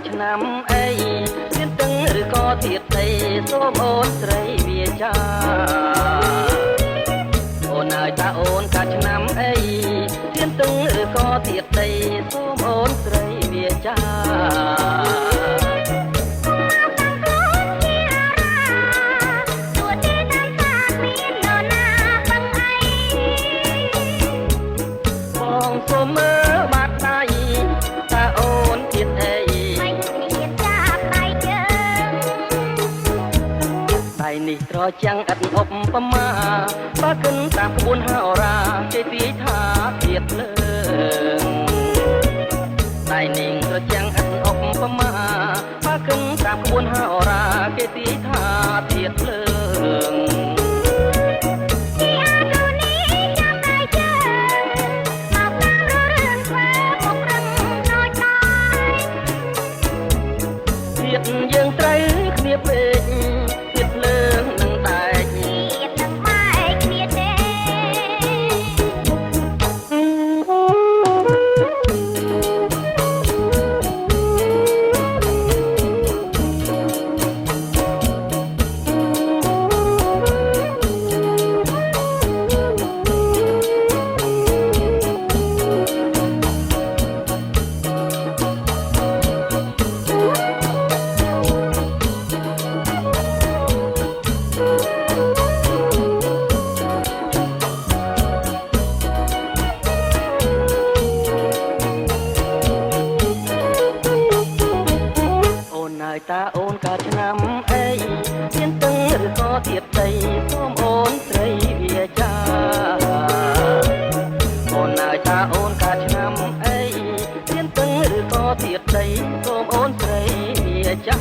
ឆ្នាំអីទៀនទឹងឬក៏ទៀតដីសូមអូនស្រីវាចាអូនហើយតាអូនកាឆ្នាំអីទៀនទឹងឬក៏ទៀតដីសូមអូនស្រីវាចាសូមមើលបាត់ដៃតាអូនទៀតអីមិនមានចាប់ដៃជើងដៃនេះត្រចាំងឥតឧបមាបើគិនតាមក្បួនហោរាគេទាយថាទៀតលើងដៃនេះត្រចាំងឥតឧបមាបើគិនតាមក្បួនហោរាគេទាយថាទៀតលើងយើងត្រូវគ្នាពេកទៀតលើងនឹងតែទៀតនឹងបែកគ្នាទេតាអូនកាឆ្នាំអីទៀនទឹងឬក៏ទៀតដីសូមអូនស្រីវាចាអូនហើយតាអូនកាឆ្នាំអីទៀនទឹងឬក៏ទៀតដីសូមអូនស្រីវាចា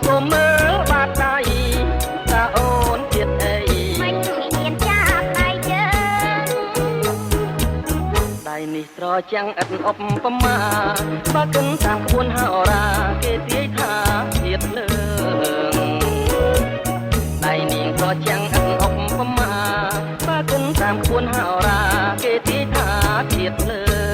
សូមមើលបាត់ដៃតាអូនទៀតអីមិនមានចាប់ដៃជើងដៃនេះត្រចាំងឥតឧបមាបើគិនតាមក្បួនហោរាគេទាយថាទៀតលើងដៃនេះត្រចាំងឥតឧបមាបើគិនតាមក្បួនហោរាគេទាយថាទៀតលើង